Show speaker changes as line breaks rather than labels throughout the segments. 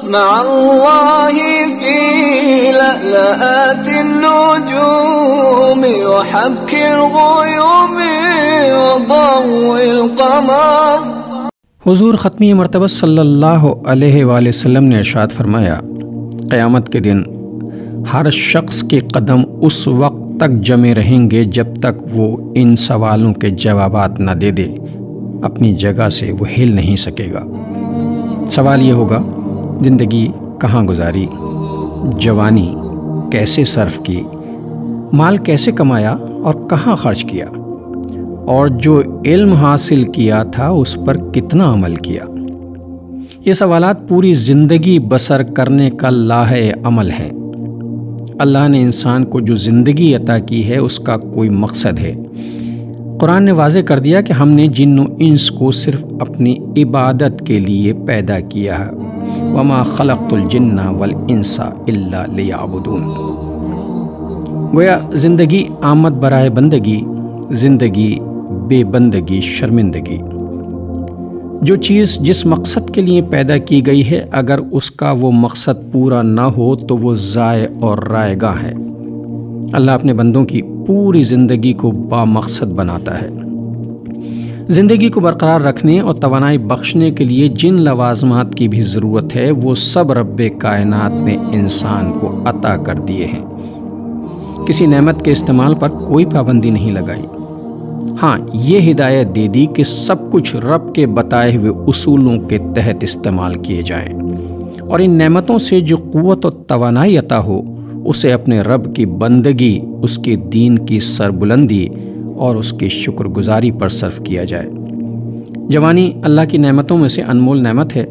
مع الله في لألآت النجوم وحبك الغيوم وضوء القمر۔
حضور ختمی مرتبہ صلی اللہ علیہ وآلہ وسلم نے ارشاد فرمایا، قیامت کے دن ہر شخص کے قدم اس وقت تک جمے رہیں گے جب تک وہ ان سوالوں کے جوابات نہ دے دے، اپنی جگہ سے وہ ہل نہیں سکے گا۔ سوال یہ ہوگا، زندگی کہاں گزاری، جوانی کیسے صرف کی، مال کیسے کمایا اور کہاں خرچ کیا، اور جو علم حاصل کیا تھا اس پر کتنا عمل کیا۔ یہ سوالات پوری زندگی بسر کرنے کا لاہے عمل ہیں۔ اللہ نے انسان کو جو زندگی عطا کی ہے اس کا کوئی مقصد ہے۔ قرآن نے واضح کر دیا کہ ہم نے جن و انس کو صرف اپنی عبادت کے لیے پیدا کیا ہے، وَمَا خَلَقْتُ الْجِنَّ وَالْإِنسَ إِلَّا لِيَعْبُدُونَ۔ گویا زندگی آمد برائے بندگی، زندگی بے بندگی شرمندگی۔ جو چیز جس مقصد کے لیے پیدا کی گئی ہے اگر اس کا وہ مقصد پورا نہ ہو تو وہ ضائع اور رائے گاہ ہے۔ اللہ اپنے بندوں کی پوری زندگی کو بامقصد بناتا ہے۔ زندگی کو برقرار رکھنے اور توانائی بخشنے کے لیے جن لوازمات کی بھی ضرورت ہے وہ سب رب کائنات نے انسان کو عطا کر دیے ہیں۔ کسی نعمت کے استعمال پر کوئی پابندی نہیں لگائی، ہاں یہ ہدایت دے دی کہ سب کچھ رب کے بتائے ہوئے اصولوں کے تحت استعمال کیے جائیں، اور ان نعمتوں سے جو قوت و توانائی عطا ہو اسے اپنے رب کی بندگی، اس کے دین کی سربلندی اور اس کی شکر گزاری پر صرف کیا جائے۔ جوانی اللہ کی نعمتوں میں سے انمول نعمت ہے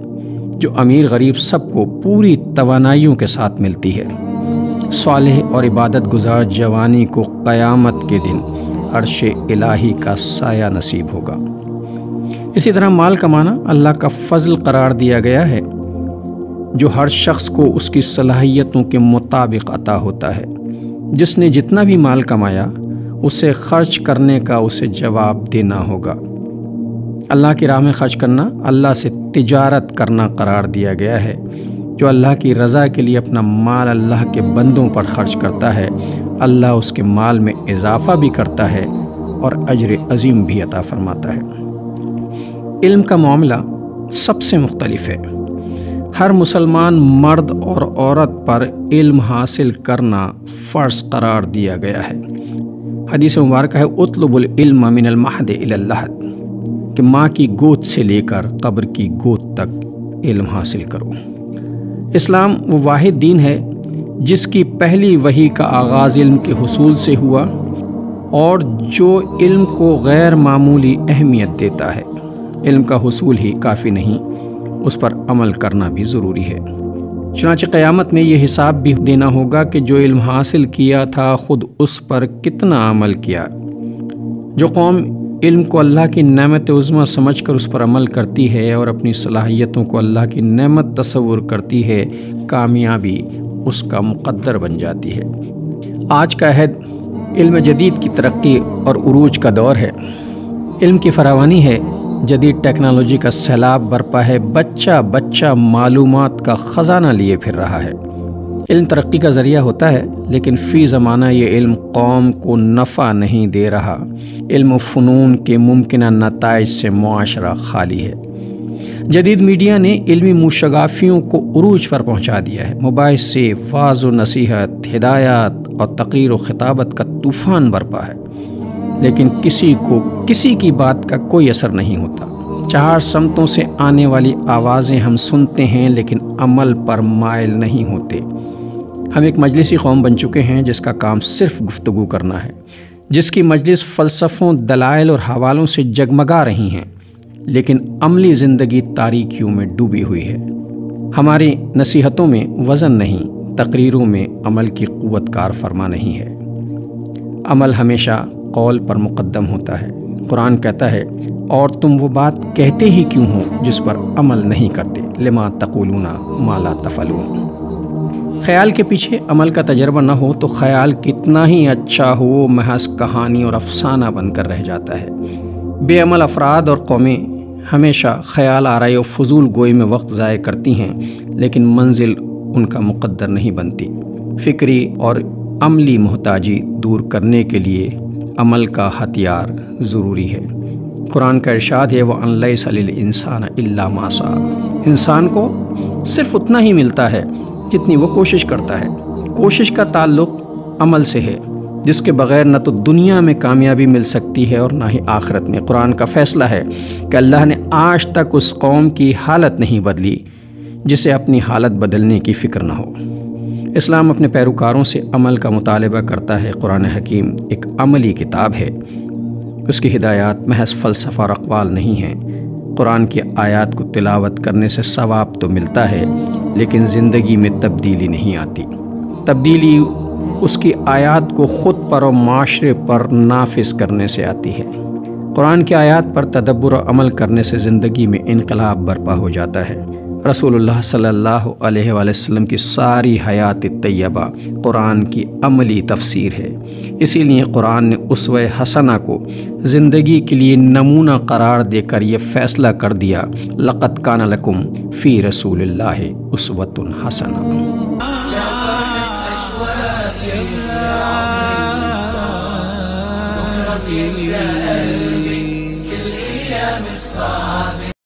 جو امیر غریب سب کو پوری توانائیوں کے ساتھ ملتی ہے۔ صالح اور عبادت گزار جوانی کو قیامت کے دن عرش الہی کا سایہ نصیب ہوگا۔ اسی طرح مال کمانا اللہ کا فضل قرار دیا گیا ہے جو ہر شخص کو اس کی صلاحیتوں کے مطابق عطا ہوتا ہے۔ جس نے جتنا بھی مال کمایا اسے خرچ کرنے کا اسے جواب دینا ہوگا۔ اللہ کی راہ میں خرچ کرنا اللہ سے تجارت کرنا قرار دیا گیا ہے۔ جو اللہ کی رضا کے لیے اپنا مال اللہ کے بندوں پر خرچ کرتا ہے اللہ اس کے مال میں اضافہ بھی کرتا ہے اور اجر عظیم بھی عطا فرماتا ہے۔ علم کا معاملہ سب سے مختلف ہے۔ ہر مسلمان مرد اور عورت پر علم حاصل کرنا فرض قرار دیا گیا ہے۔ حدیث مبارکہ ہے اطلب العلم من المہد الی اللحد، کہ ماں کی گود سے لے کر قبر کی گود تک علم حاصل کرو۔ اسلام وہ واحد دین ہے جس کی پہلی وحی کا آغاز علم کے حصول سے ہوا اور جو علم کو غیر معمولی اہمیت دیتا ہے۔ علم کا حصول ہی کافی نہیں، اس پر عمل کرنا بھی ضروری ہے۔ چنانچہ قیامت میں یہ حساب بھی دینا ہوگا کہ جو علم حاصل کیا تھا خود اس پر کتنا عمل کیا۔ جو قوم علم کو اللہ کی نعمت عظمیٰ سمجھ کر اس پر عمل کرتی ہے اور اپنی صلاحیتوں کو اللہ کی نعمت تصور کرتی ہے، کامیابی اس کا مقدر بن جاتی ہے۔ آج کا عہد علم جدید کی ترقی اور عروج کا دور ہے۔ علم کی فراوانی ہے، جدید ٹیکنالوجی کا سیلاب برپا ہے، بچہ بچہ معلومات کا خزانہ لیے پھر رہا ہے۔ علم ترقی کا ذریعہ ہوتا ہے لیکن فی زمانہ یہ علم قوم کو نفع نہیں دے رہا۔ علم و فنون کے ممکنہ نتائج سے معاشرہ خالی ہے۔ جدید میڈیا نے علمی موشگافیوں کو عروج پر پہنچا دیا ہے۔ موبائل سے واعظ و نصیحت، ہدایات اور تقریر و خطابت کا طوفان برپا ہے، لیکن کسی کو کسی کی بات کا کوئی اثر نہیں ہوتا۔ چار سمتوں سے آنے والی آوازیں ہم سنتے ہیں لیکن عمل پر مائل نہیں ہوتے۔ ہم ایک مجلسی قوم بن چکے ہیں جس کا کام صرف گفتگو کرنا ہے، جس کی مجلس فلسفوں، دلائل اور حوالوں سے جگمگا رہی ہیں، لیکن عملی زندگی تاریکیوں میں ڈوبی ہوئی ہے۔ ہماری نصیحتوں میں وزن نہیں، تقریروں میں عمل کی قوت کار فرما نہیں ہے۔ عمل ہمیشہ قول پر مقدم ہوتا ہے۔ قرآن کہتا ہے اور تم وہ بات کہتے ہی کیوں ہو جس پر عمل نہیں کرتے، لما تقولون ما لا تفعلون۔ خیال کے پیچھے عمل کا تجربہ نہ ہو تو خیال کتنا ہی اچھا ہو محض کہانی اور افسانہ بن کر رہ جاتا ہے۔ بے عمل افراد اور قومیں ہمیشہ خیال آرائی و فضول گوئی میں وقت ضائع کرتی ہیں، لیکن منزل ان کا مقدر نہیں بنتی۔ فکری اور عملی محتاجی دور کرنے کے لیے عمل کا ہتھیار ضروری ہے۔ قرآن کا ارشاد ہے وَأَن لَيْسَ لِلْإِنسَانَ إِلَّا مَا سَعَى، انسان کو صرف اتنا ہی ملتا ہے جتنی وہ کوشش کرتا ہے۔ کوشش کا تعلق عمل سے ہے، جس کے بغیر نہ تو دنیا میں کامیابی مل سکتی ہے اور نہ ہی آخرت میں۔ قرآن کا فیصلہ ہے کہ اللہ نے آج تک اس قوم کی حالت نہیں بدلی جسے اپنی حالت بدلنے کی فکر نہ ہو۔ اسلام اپنے پیروکاروں سے عمل کا مطالبہ کرتا ہے۔ قرآن حکیم ایک عملی کتاب ہے، اس کی ہدایات محض فلسفہ اور اقوال نہیں ہیں۔ قرآن کی آیات کو تلاوت کرنے سے ثواب تو ملتا ہے، لیکن زندگی میں تبدیلی نہیں آتی۔ تبدیلی اس کی آیات کو خود پر اور معاشرے پر نافذ کرنے سے آتی ہے۔ قرآن کی آیات پر تدبر و عمل کرنے سے زندگی میں انقلاب برپا ہو جاتا ہے۔ رسول اللہ صلی اللہ علیہ وآلہ وسلم کی ساری حیات طیبہ قرآن کی عملی تفسیر ہے۔ اسی لیے قرآن نے اسوہ حسنہ کو زندگی کے لیے نمونہ قرار دے کر یہ فیصلہ کر دیا لقد کان لکم فی رسول اللہ اسوۃ حسنہ۔
يتساءل